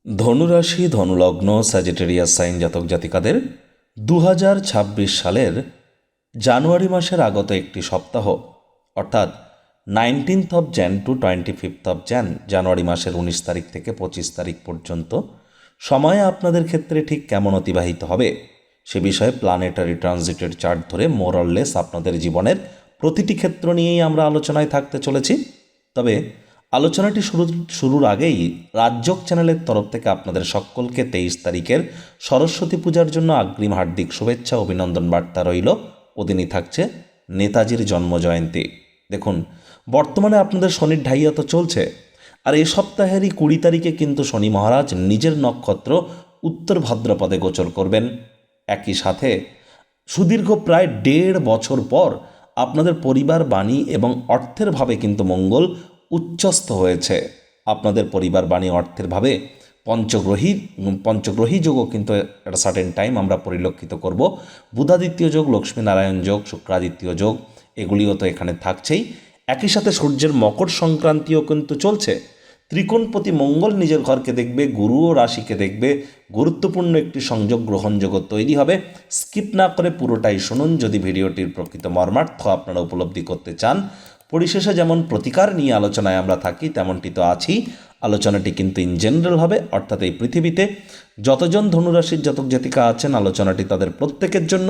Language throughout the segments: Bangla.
ধনুরাশি ধনুলগ্ন স্যাজিটেরিয়াস সাইন জাতক জাতিকাদের 2026 সালের জানুয়ারি মাসের আগত একটি সপ্তাহ অর্থাৎ 19th jan two 25th jan জানুয়ারি মাসের 19 তারিখ থেকে 25 তারিখ পর্যন্ত সময় আপনাদের ক্ষেত্রে ঠিক কেমন অতিবাহিত হবে সে বিষয়ে প্ল্যানেটারি ট্রানজিটের চার্ট ধরে মোরললেস আপনাদের জীবনের প্রতিটি ক্ষেত্র নিয়েই আমরা আলোচনায় থাকতে চলেছি। তবে আলোচনাটি শুরুর আগেই রাজযোগ চ্যানেলের তরফ থেকে আপনাদের সকলকে 23 তারিখের সরস্বতী পূজার জন্য অগ্রিম হার্দিক শুভেচ্ছা অভিনন্দন বার্তা রইল। ওদিনই থাকছে নেতাজির জন্মজয়ন্তী। দেখুন, বর্তমানে আপনাদের শনির ঢাইয়া তো চলছে, আর এ সপ্তাহেরই 20 তারিখে কিন্তু শনি মহারাজ নিজের নক্ষত্র উত্তর ভাদ্রপদে গোচর করবেন। একই সাথে সুদীর্ঘ প্রায় 1.5 বছর পর আপনাদের পরিবার, বাণী এবং অর্থের ভাবে কিন্তু মঙ্গল উচ্চস্থ হয়েছে। আপনাদের পরিবার, বাণী, অর্থের ভাবে পঞ্চগ্রহী যোগও কিন্তু একটা সার্টেন টাইম আমরা পরিলক্ষিত করব। বুধাদিত্য যোগ, লক্ষ্মীনারায়ণ যোগ, শুক্রাদিত্য যোগ, এগুলিও তো এখানে থাকছেই। একই সাথে সূর্যের মকর সংক্রান্তিও কিন্তু চলছে। ত্রিকোণপতি মঙ্গল নিজের ঘরকে দেখবে, গুরু ও রাশিকে দেখবে। গুরুত্বপূর্ণ একটি সংযোগ গ্রহণযোগ্য তৈরি হবে। স্কিপ না করে পুরোটাই শুনুন যদি ভিডিওটির প্রকৃত মর্মার্থ আপনারা উপলব্ধি করতে চান। পরিশেষে যেমন প্রতিকার নিয়ে আলোচনায় আমরা থাকি তেমনটি তো আছি। আলোচনাটি কিন্তু ইন জেনারেল হবে, অর্থাৎ এই পৃথিবীতে যতজন ধনুরাশির জাতক জাতিকা আছেন আলোচনাটি তাদের প্রত্যেকের জন্য।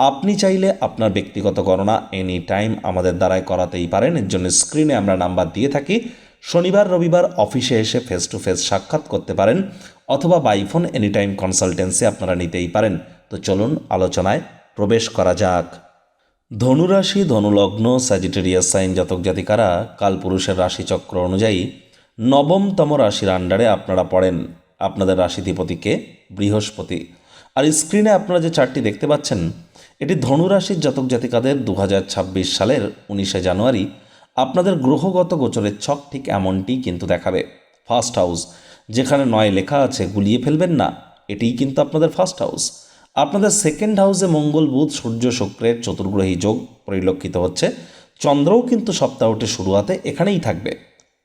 আপনি চাইলে আপনার ব্যক্তিগত গণনা এনি টাইম আমাদের দ্বারাই করাতেই পারেন। এর জন্য স্ক্রিনে আমরা নাম্বার দিয়ে থাকি। শনিবার রবিবার অফিসে এসে ফেস টু ফেস সাক্ষাৎ করতে পারেন, অথবা by phone any time consultancy আপনারা নিতেই পারেন। তো চলুন আলোচনায় প্রবেশ করা যাক। ধনুরাশি ধনুলগ্ন স্যাজিটেরিয়াস সাইন জাতক জাতিকারা কালপুরুষের রাশিচক্র অনুযায়ী নবমতম রাশির আন্ডারে আপনারা পড়েন। আপনাদের রাশিধিপতিকে বৃহস্পতি। আর স্ক্রিনে আপনারা যে চার্টটি দেখতে পাচ্ছেন এটি ধনুরাশির জাতক জাতিকাদের 2026 সালের 19 জানুয়ারি আপনাদের গ্রহগত গোচরের ছক ঠিক এমনটি কিন্তু দেখাবে। ফার্স্ট হাউস, যেখানে 9 লেখা আছে গুলিয়ে ফেলবেন না, এটিই কিন্তু আপনাদের ফার্স্ট হাউস। আপনাদের সেকেন্ড হাউসে মঙ্গল, বুধ, সূর্য, শুক্রের চতুর্গ্রহী যোগ পরিলক্ষিত হচ্ছে। চন্দ্রও কিন্তু সপ্তাহটির শুরুয়াতে এখানেই থাকবে।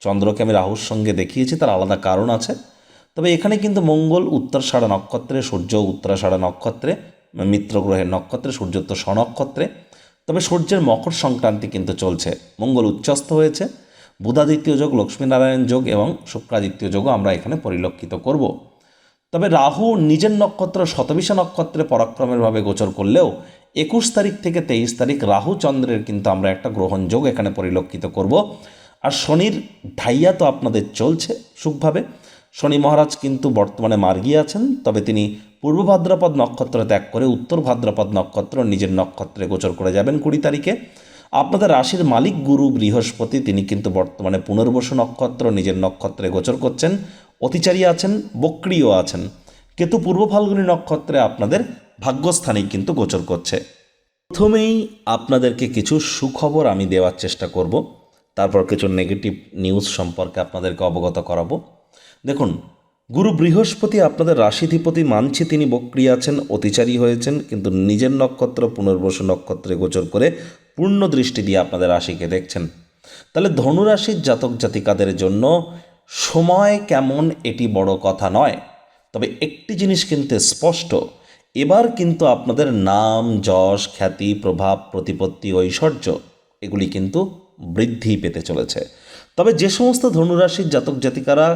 চন্দ্রকে আমি রাহুর সঙ্গে দেখিয়েছি, তার আলাদা কারণ আছে। তবে এখানে কিন্তু মঙ্গল উত্তরাষাঢ়া নক্ষত্রে, সূর্য উত্তরাষাঢ়া নক্ষত্রে, মিত্র গ্রহের নক্ষত্রে, সূর্য তো স্বনক্ষত্রে। তবে সূর্যের মকর সংক্রান্তি কিন্তু চলছে, মঙ্গল উচ্চস্থ হয়েছে। বুধাদিত্য যোগ, লক্ষ্মীনারায়ণ যোগ এবং শুক্রাদিত্য যোগও আমরা এখানে পরিলক্ষিত করব। তবে রাহু নিজের নক্ষত্র শতবিশা নক্ষত্রে পরাক্রমের ভাবে গোচর করলেও 21 তারিখ থেকে 23 তারিখ রাহু চন্দ্রের কিন্তু আমরা একটা গ্রহণ যোগ এখানে পরিলক্ষিত করব। আর শনির ঢাইয়া তো আপনাদের চলছে সুখভাবে। শনি মহারাজ কিন্তু বর্তমানে মার্গী আছেন, তবে তিনি পূর্ব ভাদ্রপদ নক্ষত্র ত্যাগ করে উত্তর ভাদ্রপদ নক্ষত্র নিজের নক্ষত্রে গোচর করে যাবেন 20 তারিখে। আপনাদের রাশির মালিক গুরু বৃহস্পতি, তিনি কিন্তু বর্তমানে পুনর্বসু নক্ষত্র নিজের নক্ষত্রে গোচর করছেন, অতিচারী আছেন, বক্রিয় আছেন। কেতু পূর্ব ফাল্গুনী নক্ষত্রে আপনাদের ভাগ্যস্থানেই কিন্তু গোচর করছে। প্রথমেই আপনাদেরকে কিছু সুখবর আমি দেওয়ার চেষ্টা করব, তারপর কিছু নেগেটিভ নিউজ সম্পর্কে আপনাদেরকে অবগত করাবো। দেখুন, গুরু বৃহস্পতি আপনাদের রাশিধিপতি মানছি, তিনি বক্রিয় আছেন, অতিচারী হয়েছেন, কিন্তু নিজের নক্ষত্র পুনর্বসু নক্ষত্রে গোচর করে পূর্ণ দৃষ্টি দিয়ে আপনাদের রাশিকে দেখছেন। তাহলে ধনুরাশির জাতক জাতিকাদের জন্য সময় কেমন এটি বড় কথা নয়, তবে একটি জিনিস কিন্তু স্পষ্ট, এবার কিন্তু আপনাদের নাম, যশ, খ্যাতি, প্রভাব, প্রতিপত্তি, ঐশ্বর্য এগুলি কিন্তু বৃদ্ধি পেতে চলেছে। তবে যে সমস্ত ধনুরাশির জাতক জাতিকারা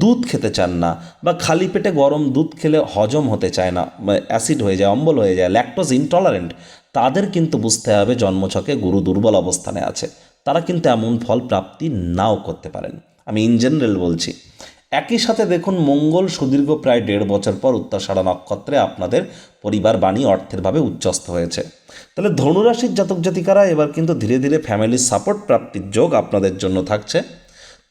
দুধ খেতে চান না, বা খালি পেটে গরম দুধ খেলে হজম হতে চায় না, অ্যাসিড হয়ে যায়, অম্বল হয়ে যায়, ল্যাকটোজ ইনটলারেন্ট, তাদের কিন্তু বুঝতে হবে জন্মছকে গুরু দুর্বল অবস্থানে আছে। তারা কিন্তু এমন ফল প্রাপ্তি নাও করতে পারেন, আমি ইন জেনারেল বলছি। একই সাথে দেখুন, মঙ্গল সুদীর্ঘ প্রায় 1.5 বছর পর উত্তরাষাঢ়া নক্ষত্রে আপনাদের পরিবার, বাণী, অর্থের ভাবে উচ্চস্থ হয়েছে। তাহলে ধনুরাশির জাতক জাতিকারা এবার কিন্তু ধীরে ধীরে ফ্যামিলির সাপোর্ট প্রাপ্তির যোগ আপনাদের জন্য থাকছে।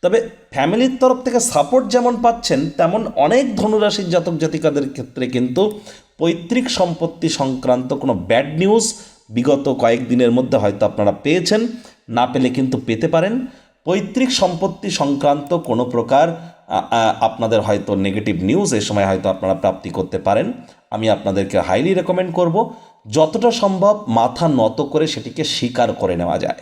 তবে ফ্যামিলির তরফ থেকে সাপোর্ট যেমন পাচ্ছেন, তেমন অনেক ধনুরাশির জাতক জাতিকাদের ক্ষেত্রে কিন্তু পৈতৃক সম্পত্তি সংক্রান্ত কোনো ব্যাড নিউজ বিগত কয়েকদিনের মধ্যে হয়তো আপনারা পেয়েছেন, না পেলে কিন্তু পেতে পারেন। পৈতৃক সম্পত্তি সংক্রান্ত কোনো প্রকার আপনাদের হয়তো নেগেটিভ নিউজ এ সময় হয়তো আপনারা প্রাপ্তি করতে পারেন। আমি আপনাদেরকে হাইলি রেকমেন্ড করব যতটা সম্ভব মাথা নত করে সেটিকে স্বীকার করে নেওয়া যায়।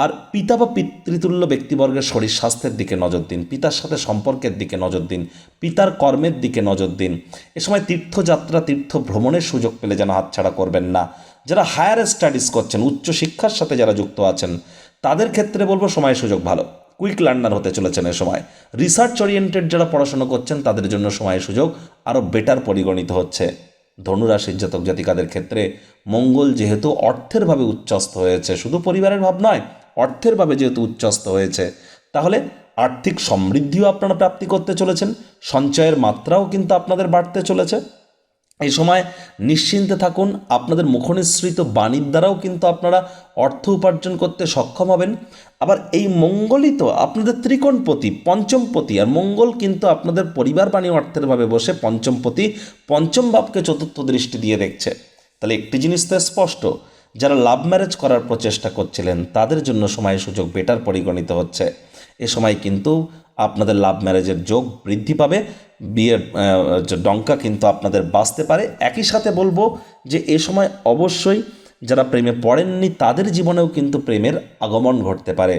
আর পিতা বা পিতৃতুল্য ব্যক্তিবর্গের শরীর স্বাস্থ্যের দিকে নজর দিন, পিতার সাথে সম্পর্কের দিকে নজর দিন, পিতার কর্মের দিকে নজর দিন। এ সময় তীর্থযাত্রা, তীর্থ ভ্রমণের সুযোগ পেলে যেন হাতছাড়া করবেন না। যারা হায়ার স্টাডিজ করছেন, উচ্চ শিক্ষার সাথে যারা যুক্ত আছেন, তাদের ক্ষেত্রে বলবো সময় সুযোগ ভালো, কুইক লার্নার হতে চলেছেন এ সময়। রিসার্চ ওরিয়েন্টেড যারা পড়াশোনা করছেন তাদের জন্য সময় সুযোগ আরও বেটার পরিগণিত হচ্ছে। ধনুরাশির জাতক জাতিকাদের ক্ষেত্রে মঙ্গল যেহেতু অর্থের ভাবে উচ্চস্থ হয়েছে, শুধু পরিবারের ভাব নয়, অর্থের ভাবে যেহেতু উচ্চস্থ হয়েছে, তাহলে আর্থিক সমৃদ্ধিও আপনারা প্রাপ্তি করতে চলেছেন, সঞ্চয়ের মাত্রাও কিন্তু আপনাদের বাড়তে চলেছে। এই সময় নিশ্চিন্তে থাকুন, আপনাদের মুখনিসৃত বাণীর দ্বারাও কিন্তু আপনারা অর্থ উপার্জন করতে সক্ষম হবেন। আবার এই মঙ্গলই তো আপনাদের ত্রিকোণপতি, পঞ্চমপতি, আর মঙ্গল কিন্তু আপনাদের পরিবার বাণী অর্থের ভাবে বসে পঞ্চমপতি, পঞ্চম ভাবকে চতুর্থ দৃষ্টি দিয়ে দেখছে। তাহলে একটি জিনিস তো স্পষ্ট, যারা লাভ ম্যারেজ করার প্রচেষ্টা করছিলেন তাদের জন্য সময় সুযোগ বেটার পরিগণিত হচ্ছে। এ সময় কিন্তু আপনাদের লাভ ম্যারেজের যোগ বৃদ্ধি পাবে, বিয়ের ডঙ্কা কিন্তু আপনাদের বাঁচতে পারে। একই সাথে বলবো যে এ সময় অবশ্যই যারা প্রেমে পড়েননি তাদের জীবনেও কিন্তু প্রেমের আগমন ঘটতে পারে।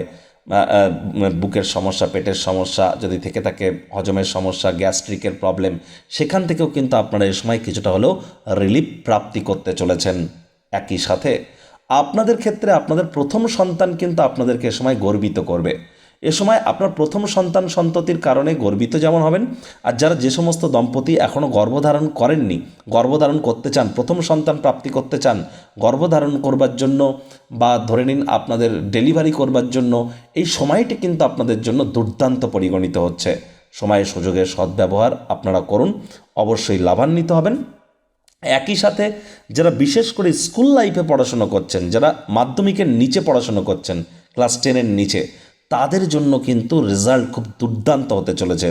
বুকের সমস্যা, পেটের সমস্যা যদি থেকে থাকে, হজমের সমস্যা, গ্যাস্ট্রিকের প্রবলেম, সেখান থেকেও কিন্তু আপনারা এ সময় কিছুটা হলেও রিলিফ প্রাপ্তি করতে চলেছেন। একই সাথে আপনাদের ক্ষেত্রে আপনাদের প্রথম সন্তান কিন্তু আপনাদেরকে এ সময় গর্বিত করবে। এ সময় আপনার প্রথম সন্তান সন্ততির কারণে গর্বিত যেমন হবেন, আর যারা যে সমস্ত দম্পতি এখনও গর্ভধারণ করেননি, গর্ভধারণ করতে চান, প্রথম সন্তান প্রাপ্তি করতে চান, গর্ভধারণ করবার জন্য বা ধরে নিন আপনাদের ডেলিভারি করবার জন্য, এই সময়টি কিন্তু আপনাদের জন্য দুর্দান্ত পরিগণিত হচ্ছে। সময় সুযোগের সদ্ব্যবহার আপনারা করুন, অবশ্যই লাভান্বিত হবেন। একই সাথে যারা বিশেষ করে স্কুল লাইফে পড়াশুনো করছেন, যারা মাধ্যমিকের নিচে পড়াশুনো করছেন, ক্লাস 10-এর নিচে, তাদের জন্য কিন্তু রেজাল্ট খুব দুর্দান্ত হতে চলেছে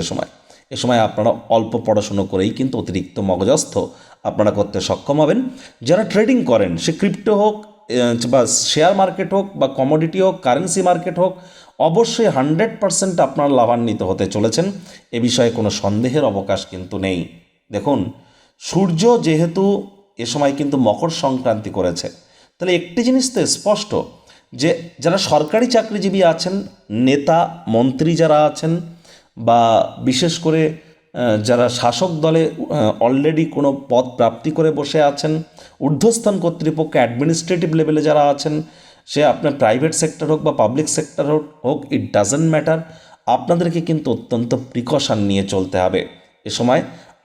এ সময় আপনারা অল্প পড়াশুনো করেই কিন্তু অতিরিক্ত মগজস্থ আপনারা করতে সক্ষম হবেন। যারা ট্রেডিং করেন, সে ক্রিপ্টো হোক বা শেয়ার মার্কেট হোক বা কমোডিটি হোক, কারেন্সি মার্কেট হোক, অবশ্যই 100% আপনারা লাভান্বিত হতে চলেছেন। এ বিষয়ে কোনো সন্দেহের অবকাশ কিন্তু নেই। দেখুন, সূর্য যেহেতু এ সময় কিন্তু মকর সংক্রান্তি করেছে, তাহলে একটি জিনিস তো স্পষ্ট যে যারা সরকারি চাকরিজীবী আছেন, নেতা মন্ত্রী যারা আছেন, বা বিশেষ করে যারা শাসক দলে অলরেডি কোনো পদ প্রাপ্তি করে বসে আছেন, ঊর্ধ্বস্থান কর্তৃপক্ষ অ্যাডমিনিস্ট্রেটিভ লেভেলে যারা আছেন, সে আপনার প্রাইভেট সেক্টর হোক বা পাবলিক সেক্টর হোক, ইট ডাজেন্ট ম্যাটার, আপনাদেরকে কিন্তু অত্যন্ত প্রিকশন নিয়ে চলতে হবে। এ সময়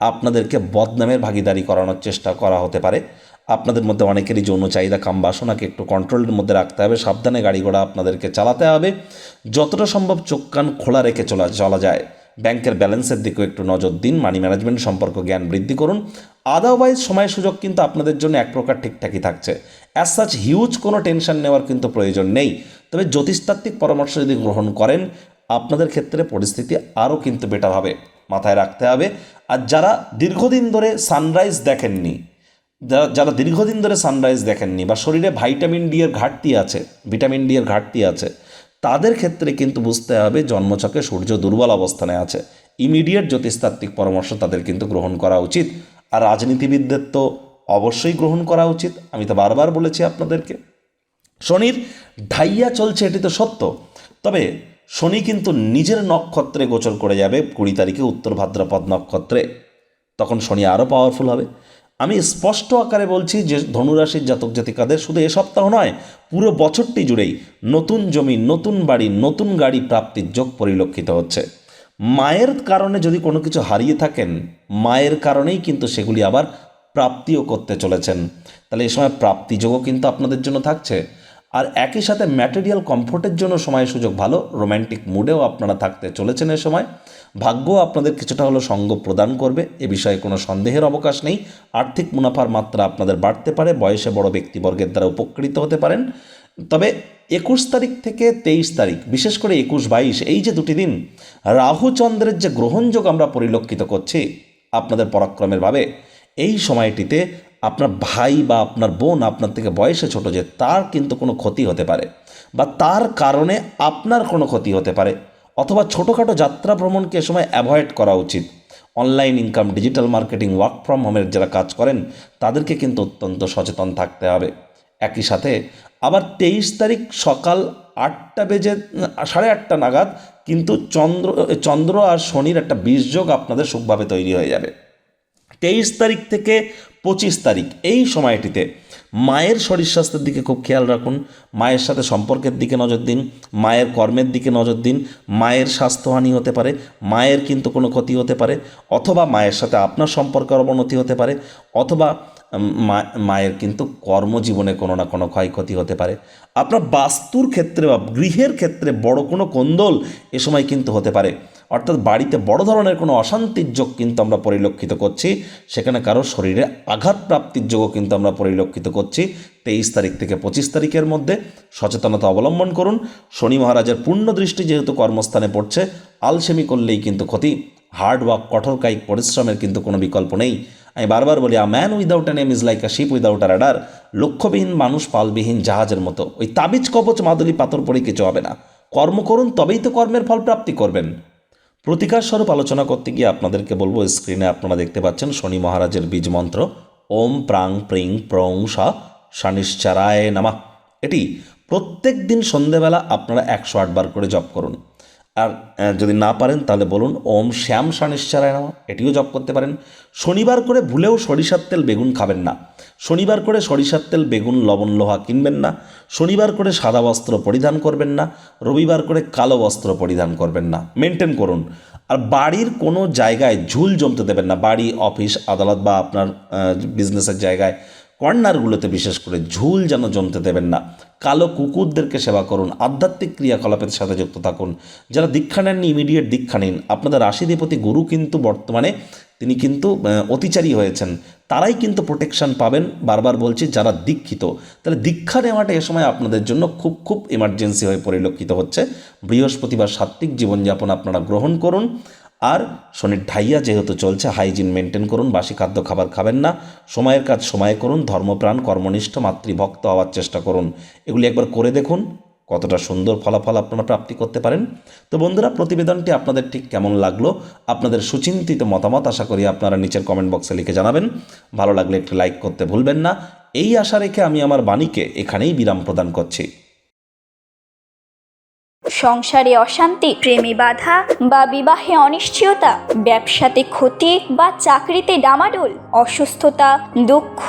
আপনাদেরকে বদনামের ভাগিদারি করানোর চেষ্টা করা হতে পারে। আপনাদের মধ্যে অনেকেরই যৌন চাহিদা কাম বাসনাকে একটু কন্ট্রোলের মধ্যে রাখতে হবে, সাবধানে গাড়ি ঘোড়া আপনাদেরকে চালাতে হবে, যতটা সম্ভব চোখ কান খোলা রেখে চলা যায়। ব্যাংকের ব্যালেন্সের দিকেও একটু নজর দিন, মানি ম্যানেজমেন্ট সম্পর্কে জ্ঞান বৃদ্ধি করুন। আদারওয়াইজ সময় সুযোগ কিন্তু আপনাদের জন্য এক প্রকার ঠিকঠাকই থাকছে। অ্যাজ সাচ হিউজ কোনো টেনশন নেওয়ার কিন্তু প্রয়োজন নেই। তবে জ্যোতিষতাত্ত্বিক পরামর্শ যদি গ্রহণ করেন, আপনাদের ক্ষেত্রে পরিস্থিতি আরও কিন্তু বেটার হবে, মাথায় রাখতে হবে। আর যারা দীর্ঘদিন ধরে সানরাইজ দেখেননি, যারা দীর্ঘদিন ধরে সানরাইজ দেখেননি বা শরীরে ভিটামিন ডি এর ঘাটতি আছে, তাদের ক্ষেত্রে কিন্তু বুঝতে হবে জন্মছকে সূর্য দুর্বল অবস্থানে আছে। ইমিডিয়েট জ্যোতিষতাত্ত্বিক পরামর্শ তাদের কিন্তু গ্রহণ করা উচিত। আর রাজনীতিবিদদের তো অবশ্যই গ্রহণ করা উচিত। আমি তো বারবার বলেছি আপনাদেরকে, শনির ঢাইয়া চলছে, এটি তো সত্য। তবে শনি কিন্তু নিজের নক্ষত্রে গোচর করে যাবে 20 তারিখে, উত্তর ভাদ্রপদ নক্ষত্রে। তখন শনি আরও পাওয়ারফুল হবে। আমি স্পষ্ট আকারে বলছি যে ধনুরাশির জাতক জাতিকাদের শুধু এ সপ্তাহ নয়, পুরো বছরটি জুড়েই নতুন জমি, নতুন বাড়ি, নতুন গাড়ি প্রাপ্তির যোগ পরিলক্ষিত হচ্ছে। মায়ের কারণে যদি কোনো কিছু হারিয়ে থাকেন, মায়ের কারণেই কিন্তু সেগুলি আবার প্রাপ্তিও করতে চলেছেন। তাহলে এই সময় প্রাপ্তিযোগও কিন্তু আপনাদের জন্য থাকছে। আর একই সাথে ম্যাটেরিয়াল কমফোর্টের জন্য সময় সুযোগ ভালো, রোম্যান্টিক মুডেও আপনারা থাকতে চলেছেন এ সময়। ভাগ্য আপনাদের কিছুটা হলো সঙ্গ প্রদান করবে, এ বিষয়ে কোনো সন্দেহের অবকাশ নেই। আর্থিক মুনাফার মাত্রা আপনাদের বাড়তে পারে, বয়সে বড় ব্যক্তিবর্গের দ্বারা উপকৃত হতে পারেন। তবে 21 তারিখ থেকে 23 তারিখ, বিশেষ করে 21-22, এই যে দুটি দিন রাহু চন্দ্রের যে গ্রহণযোগ আমরা পরিলক্ষিত করছি আপনাদের পরাক্রমের ভাবে, এই সময়টিতে আপনার ভাই বা আপনার বোন আপনার থেকে বয়সে ছোট, যে তার কিন্তু কোনো ক্ষতি হতে পারে বা তার কারণে আপনার কোনো ক্ষতি হতে পারে, অথবা ছোটোখাটো যাত্রা ভ্রমণকে এ সময় অ্যাভয়েড করা উচিত। Online income, digital marketing, work from হোমের যারা কাজ করেন তাদেরকে কিন্তু অত্যন্ত সচেতন থাকতে হবে। একই সাথে আবার 23 তারিখ সকাল 8:30 নাগাদ কিন্তু চন্দ্র আর শনির একটা বিষযোগ আপনাদের সুখভাবে তৈরি হয়ে যাবে। 23 তারিখ থেকে 25 তারিখ এই সময়টিতে মায়ের শরীর স্বাস্থ্যের দিকে খুব খেয়াল রাখুন, মায়ের সাথে সম্পর্কের দিকে নজর দিন, মায়ের কর্মের দিকে নজর দিন। মায়ের স্বাস্থ্যহানি হতে পারে, মায়ের কিন্তু কোনো ক্ষতি হতে পারে, অথবা মায়ের সাথে আপনার সম্পর্কের অবনতি হতে পারে, অথবা মায়ের কিন্তু কর্মজীবনে কোনো না কোনো ক্ষয়ক্ষতি হতে পারে। আপনার বাস্তুর ক্ষেত্রে বা গৃহের ক্ষেত্রে বড় কোনো কোন্দল এ সময় কিন্তু হতে পারে, অর্থাৎ বাড়িতে বড় ধরনের কোনো অশান্তির যোগ কিন্তু আমরা পরিলক্ষিত করছি। সেখানে কারো শরীরে আঘাত প্রাপ্তির যোগও কিন্তু আমরা পরিলক্ষিত করছি। 23 তারিখ থেকে 25 তারিখের মধ্যে সচেতনতা অবলম্বন করুন। শনি মহারাজের পূর্ণ দৃষ্টি যেহেতু কর্মস্থানে পড়ছে, আলসেমি করলেই কিন্তু ক্ষতি। হার্ড ওয়ার্ক, কঠোর কায়িক পরিশ্রমের কিন্তু কোনো বিকল্প নেই। আমি বারবার বলি, a man without an aim is like a ship without a rudder. লক্ষ্যবিহীন মানুষ পালবিহীন জাহাজের মতো। ওই তাবিজ কবচ মাদুলি পাথর পরে কিছু হবে না। কর্ম করুন, তবেই তো কর্মের ফল প্রাপ্তি করবেন। প্রতিকার স্বরূপ আলোচনা করতে গিয়ে আপনাদেরকে বলবো, স্ক্রিনে আপনারা দেখতে পাচ্ছেন শনি মহারাজের বীজ মন্ত্র ওম প্রাং প্রিং প্রং সা শনিশ্চরায় নমঃ। এটি প্রত্যেক দিন সন্ধেবেলা আপনারা 108 বার করে জপ করুন। আর যদি না পারেন তাহলে বলুন ওম শ্যাম শনিশ্চরায় নমঃ, এটিও জপ করতে পারেন। শনিবার করে ভুলেও সরিষার তেল বেগুন খাবেন না। শনিবার করে সরিষার তেল বেগুন লবণ লোহা কিনবেন না। শনিবার করে সাদা বস্ত্র পরিধান করবেন না। রবিবার করে কালো বস্ত্র পরিধান করবেন না। মেনটেন করুন। আর বাড়ির কোনো জায়গায় ঝুল জমতে দেবেন না। বাড়ি, অফিস, আদালত বা আপনার বিজনেসের জায়গায় কর্নারগুলোতে বিশেষ করে ঝুল যেন জমতে দেবেন না। কালো কুকুরদেরকে সেবা করুন। আধ্যাত্মিক ক্রিয়াকলাপের সাথে যুক্ত থাকুন। যারা দীক্ষা নেননি, ইমিডিয়েট দীক্ষা নিন। আপনাদের রাশিধিপতি গুরু কিন্তু বর্তমানে তিনি কিন্তু অতিচারী হয়েছেন, তারাই কিন্তু প্রোটেকশন পাবেন। বারবার বলছি, যারা দীক্ষিত, তাহলে দীক্ষা নেওয়াটা এ সময় আপনাদের জন্য খুব খুব ইমার্জেন্সি হয়ে পরিলক্ষিত হচ্ছে। বৃহস্পতিবার সাত্ত্বিক জীবনযাপন আপনারা গ্রহণ করুন। আর শনির ঢাইয়া যেহেতু চলছে, হাইজিন মেনটেন করুন। বাসি খাদ্য খাবার খাবেন না। সময়ের কাজ সময়ে করুন। ধর্মপ্রাণ, কর্মনিষ্ঠ, মাতৃভক্ত হওয়ার চেষ্টা করুন। এগুলি একবার করে দেখুন কতটা সুন্দর ফলাফল আপনারা প্রাপ্তি করতে পারেন। তো বন্ধুরা, প্রতিবেদনটি আপনাদের ঠিক কেমন লাগলো, আপনাদের সুচিন্তিত মতামত আশা করি আপনারা নিচের কমেন্ট বক্সে লিখে জানাবেন। ভালো লাগলে একটি লাইক করতে ভুলবেন না। এই আশা রেখে আমি আমার বাণীকে এখানেই বিরাম প্রদান করছি। সংসারে অশান্তি, প্রেমে বাধা বা বিবাহে অনিশ্চয়তা, ব্যবসাতে ক্ষতি বা চাকরিতে ডামাডোল, অসুস্থতা, দুঃখ,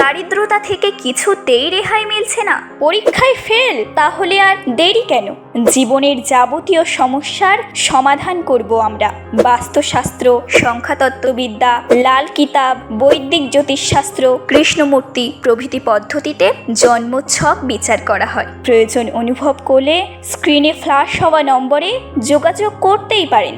দারিদ্রতা থেকে কিছুতেই রেহাই মিলছে না, পরীক্ষায় ফেল, তাহলে আর দেরি কেন? জীবনের যাবতীয় সমস্যার সমাধান করব আমরা। বাস্তুশাস্ত্র, সংখ্যাতত্ত্ববিদ্যা, লাল কিতাব, বৈদিক জ্যোতিষশাস্ত্র, কৃষ্ণমূর্তি প্রভৃতি পদ্ধতিতে জন্মছক বিচার করা হয়। প্রয়োজন অনুভব করলে স্ক্রিনে ফ্ল্যাশ হওয়া নম্বরে যোগাযোগ করতেই পারেন।